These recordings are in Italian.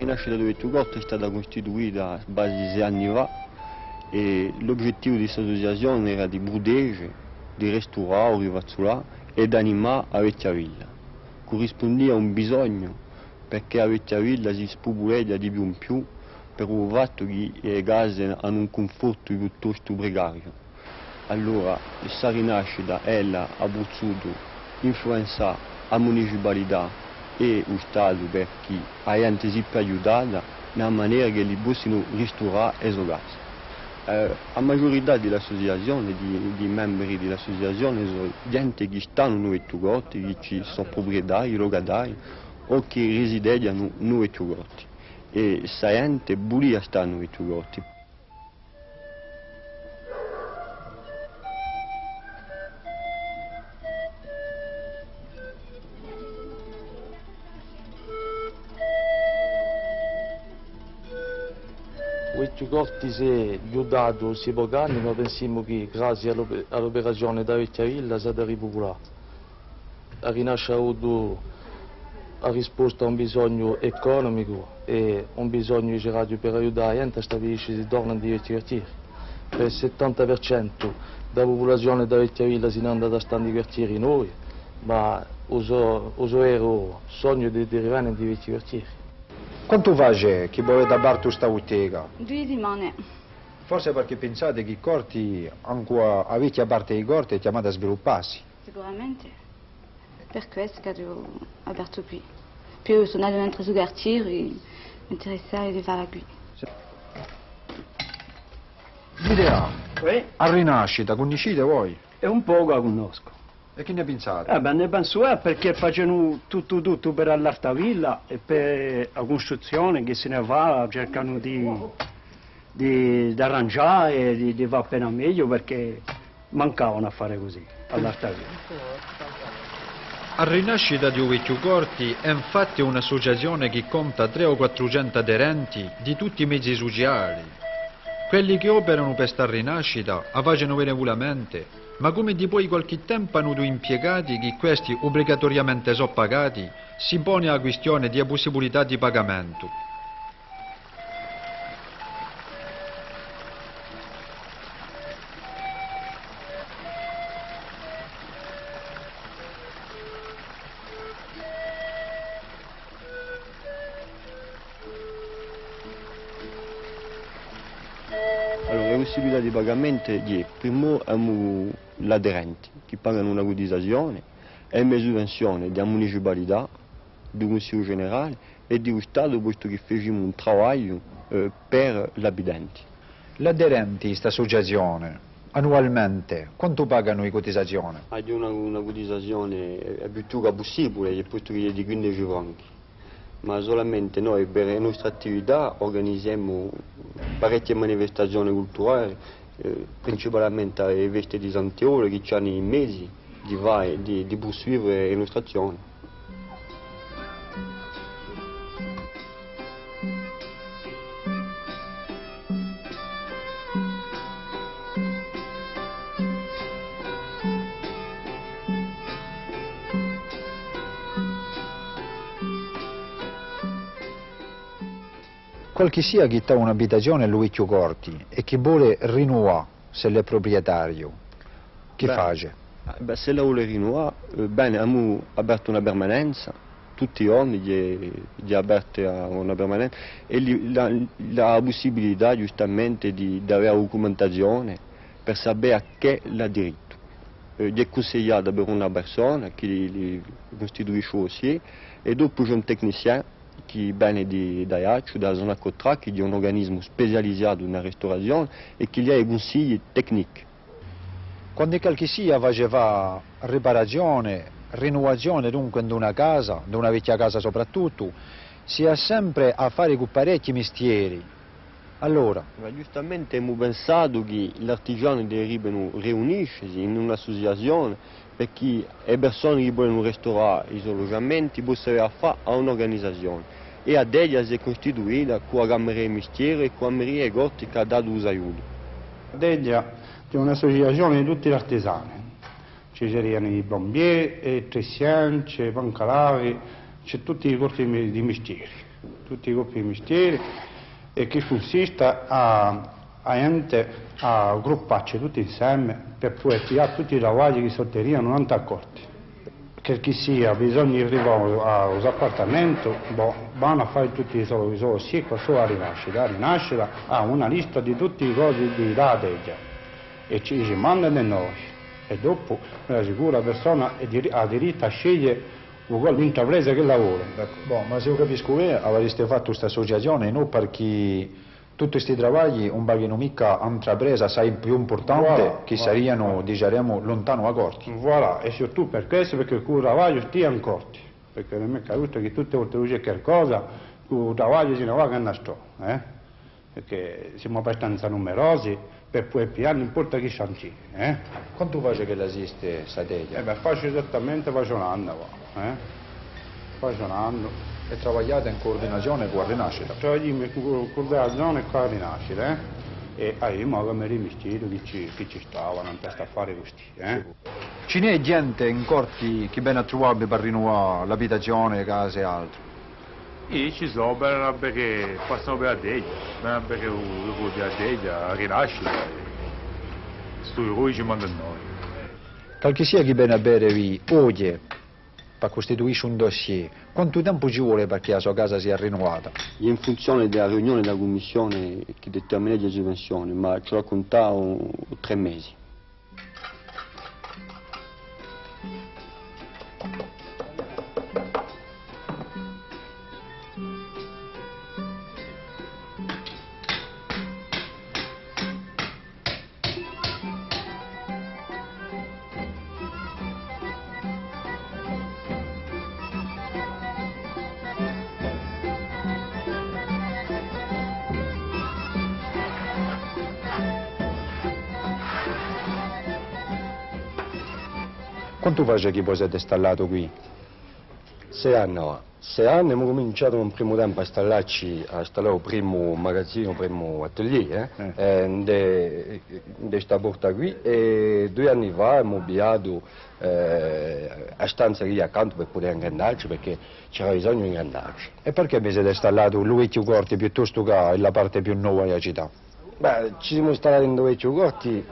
rinascita di Vettugotti è stata costituita quasi 6 anni fa e l'obiettivo di questa associazione era di proteggere, di restaurare, di ripazzolare e di animare la vecchia villa. Corrispondeva a un bisogno perché la vecchia villa si spopoleggia di più in più per il fatto che le case hanno un conforto piuttosto precario. Allora questa rinascita ella ha potuto influenzare la municipalità e lo Stato perché la gente si è aiutata nella maniera che li possano restaurare le sue case. La maggiorità dell'associazione, di membri dell'associazione sono gente che stanno in Vettugotti, che ci sono proprietari, logatari o che risiedono in Vettugotti. E questa gente vuole stare in Vettugotti. Vettugotti si è aiutato si pochi anni, ma pensiamo che grazie all'operazione da vecchia villa è stata ripopolata. La rinascita ha risposto a un bisogno economico e un bisogno girato per aiutare la gente a stabilirsi di torno in diversi quartieri. Per il 70% della popolazione da vecchia villa si è andata a stare in quartieri noi, ma uso vero sogno di arrivare in diversi quartieri. Quanto face che volete abbare questa bottega? 2 settimane. Forse perché pensate che i corti, anche a vecchia parte dei corti, è chiamata a svilupparsi. Sicuramente. Per questo che ho aperto qui. Più sono andato in un altro quartiere e mi interessava di fare qui. L'idea, Oui, a rinascita, conoscete voi? è un po' che la conosco. E che ne pensate? Beh, ne penso perché facciano tutto per l'alta villa e per la costruzione che se ne va, cercano di arrangiare e di va appena meglio perché mancavano a fare così all'alta villa. A Rinascita di Vettugotti è infatti un'associazione che conta 300 o 400 aderenti di tutti i mezzi sociali. Quelli che operano per sta rinascita la facciano benevolamente, ma come di poi qualche tempo hanno due impiegati che questi obbligatoriamente sono pagati, si pone la questione di possibilità di pagamento. Allora, le possibilità di pagamento è primo abbiamo gli aderenti che pagano una cotizazione e le sovvenzioni della municipalità, del Consiglio Generale e dello Stato, posto che facciamo un lavoro per gli abitanti. Gli aderenti di questa associazione, annualmente, quanto pagano di cotizazione? Hai una cotizazione più che possibile, posto che è di 15 franchi. Ma solamente noi per le nostre attività organizziamo parecchie manifestazioni culturali, principalmente alle feste di Santiolo che hanno i mesi di proseguire le nostre azioni. Qualche sia chi ha un'abitazione a Vettugotti e che vuole rinnovare se l'è proprietario, che face? Se la vuole rinnovare, bene, abbiamo aperto una permanenza, tutti gli anni gli aperta una permanenza e la possibilità giustamente di avere la documentazione per sapere a che l'ha diritto. Gli è consigliata per una persona che li costituisce dossier e dopo c'è un tecnicien che viene da Iaccio, dalla zona Cotra, che è un organismo specializzato nella restaurazione e che gli ha i consigli tecnici. Quando qualche sia faceva riparazione, rinnovazione dunque di una casa, di una vecchia casa soprattutto, si ha sempre a fare con parecchi mestieri. Allora? Ma giustamente abbiamo pensato che gli artigiani devono riunirsi in un'associazione perché le persone che vogliono restaurare i loro alloggiamenti possono avere a fare a un'organizzazione. E a Delia si è costituita con la Camera dei Mestieri e con la Maria Gotti che ha dato un aiuto. Delia è un'associazione di tutti gli artigiani, ci saranno i bombieri, i tessiani, i pancalavi, c'è tutti i corsi di mestieri. tutti i gruppi mestieri, e che consiste a grupparci tutti insieme per poi pigliare tutti i lavori che sotterriano non accorti. Che chi sia bisogna arrivare agli appartamenti, vanno a fare tutti i solo sì, solo a rinascita ha una lista di tutti i cose di dateggia e ci mandano noi e dopo la sicura persona ha diritto a scegliere l'intrapresa che lavora. Ma se io capisco bene, avreste fatto questa associazione non perché tutti questi lavori un pochino mica intrapresa sai più importante che sarebbero, diciamo, lontano a corti. Voilà, e soprattutto per questo, perché il lavoro stia in corti, perché non mi è caduto che tutte le volte che c'è qualcosa, il lavoro si ne va a sto, perché siamo abbastanza numerosi, per poi pigliare non importa chi scianci. Quanto face che esiste questa teglia? Faccio esattamente un anno, faccio un anno. E lavorate in coordinazione con la Rinascita? Lavoriamo in coordinazione con la Rinascita, e ai magari mestieri che ci stavano per fare questi. Ce n'è gente in corti che viene a trovare per rinnovare l'abitazione, case e altro? E ci sono perché passano per la teglia, perché lo la teglia, la Rinascita, sto eroi ci mandano noi. Qualche sia che viene a bere vi oggi per costituire un dossier, quanto tempo ci vuole perché la sua casa sia rinnovata? In funzione della riunione della commissione che determina le dimensioni, ma ce l'ho contato 3 mesi. Quanto face che voi siete installato qui? 6 anni ora. 6 anni abbiamo cominciato in un primo tempo a installare il primo magazzino, il primo atelier, in questa porta qui, e 2 anni fa abbiamo avviato a stanza lì accanto per poter ingrandarci, perché c'era bisogno di ingrandarci. E perché vi siete installato lui più corti piuttosto che la parte più nuova della città? Beh, ci siamo installati in due più corti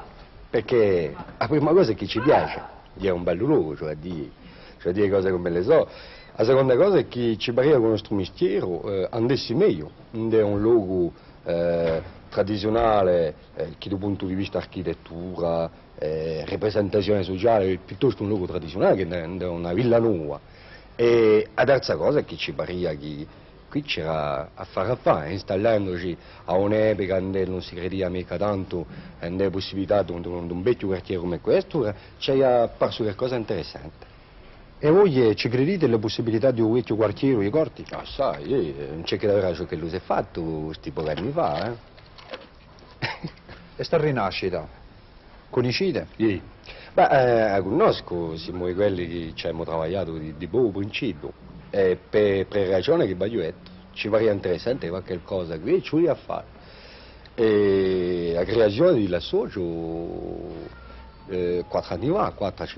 perché la prima cosa è che ci piace. È un bel luogo, cioè dire cose come le so. La seconda cosa è che ci pare che il nostro mestiere andasse meglio, è un luogo tradizionale che dal punto di vista architettura, rappresentazione sociale, piuttosto un luogo tradizionale che è una villa nuova. E la terza cosa è che ci pare che qui c'era a fare, installandoci a un'epoca in cui non si credeva mica tanto nelle possibilità di un vecchio quartiere come questo, ci è apparso qualcosa di interessante. E voi ci credete alle possibilità di un vecchio quartiere di corti? Ah, sai, non c'è che davvero ciò che lui si è fatto questi pochi anni fa. E sta rinascita? Conoscete? Sì. Beh, conosco, siamo quelli che ci abbiamo lavorato di buon principio. Per ragione che voglio detto, ci pare interessante qualche cosa qui, ci voglio fare. E la creazione dell'associo 4-5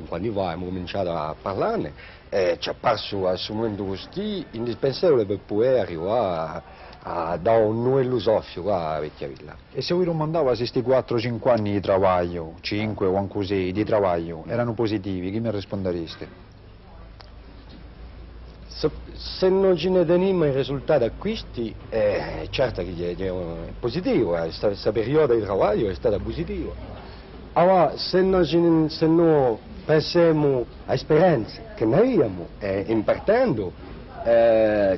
anni fa abbiamo cominciato a parlarne, ci è apparso al suo momento così indispensabile per poter arrivare a dare un nuovo soffio qua a Vecchia Villa. E se voi non mandava questi 4-5 anni di lavoro, 5 o anche così di lavoro, erano positivi, chi mi rispondereste? Se non ce ne teniamo i risultati acquisti, certo che è positivo, questo periodo di lavoro è stato positivo. Allora, se non pensiamo all'esperienza che noi abbiamo, impartendo,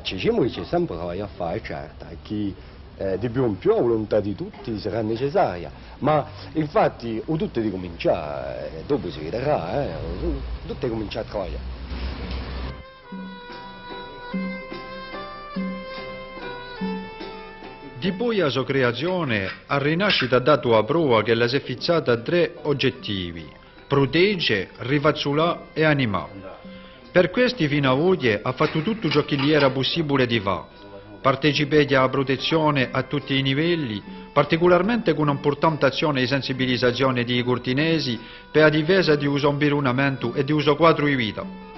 ci diciamo che c'è sempre lavoro a fare, certo, che di più in più la volontà di tutti sarà necessaria, ma infatti o tutti di cominciare, dopo si vedrà, tutti cominciare a lavorare. Di poi a sua creazione, a Rinascita ha dato a prova che la si è fissata 3 oggettivi: protegge, rivazzolare e animare. Per questi fino a oggi ha fatto tutto ciò che gli era possibile di fare. Partecipate alla protezione a tutti i livelli, particolarmente con un'importante azione di sensibilizzazione dei cortinesi per la difesa di uso environamento e di uso quadro di vita.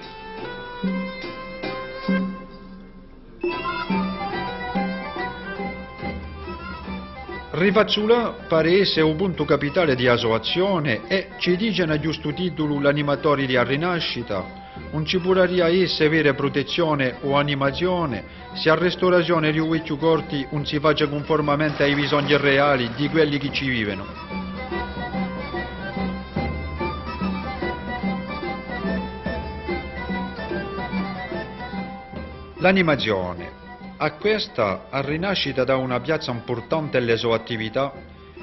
Rivazzulà pare essere un punto capitale di associazione e ci dicono a giusto titolo l'animatori di Rinascita. Non ci potrebbe essere vera protezione o animazione se a restaurazione di vecchi corti non si faccia conformamente ai bisogni reali di quelli che ci vivono. L'animazione. A questa a Rinascita dà una piazza importante alle sue attività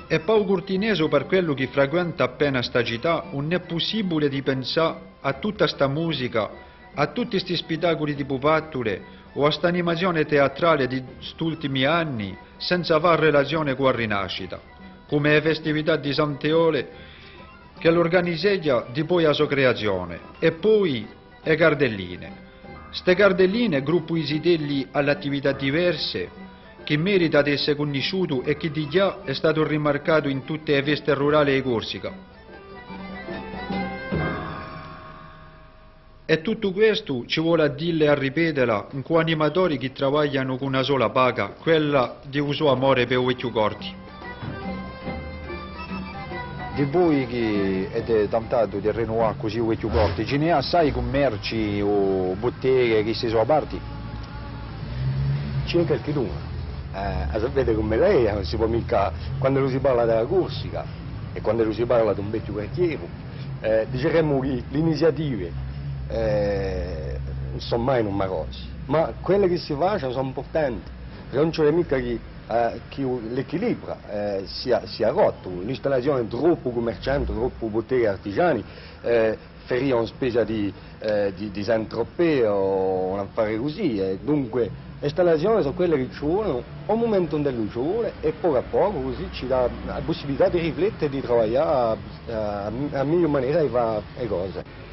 e Pau Curtineso per quello che frequenta appena sta città non è possibile di pensare a tutta sta musica, a tutti questi spettacoli di pupattole o a sta animazione teatrale di questi anni senza fare relazione con la Rinascita, come le festività di Santeole che l'organizzeggia di poi a sua creazione e poi le cardelline. Ste cardelline gruppo i sitelli alle attività diverse che merita di essere conosciuto e che di già è stato rimarcato in tutte le feste rurali di Corsica. E tutto questo ci vuole a dirle e a ripeterla in quei animatori che lavorano con una sola paga, quella di un suo amore per i vecchi corti. Di voi che avete tentato di rinnovare così i vecchi corti, ce ne ha assai commerci o botteghe che si sono aperti? C'è qualcuno. A sapere come lei, non si può mica, quando si parla della Corsica e quando si parla di un vecchio quartiere, diremmo che le iniziative non sono mai numerose, ma quelle che si fanno sono importanti, non c'è mica che l'equilibrio sia rotto, l'installazione troppo commerciante, troppo botteghe artigiani, feria una spesa di Saint-Tropez o un affare così, dunque le installazioni sono quelle che ci vogliono al momento in cui ci vuole e poco a poco così ci dà la possibilità di riflettere e di lavorare a miglior maniera di fare le cose.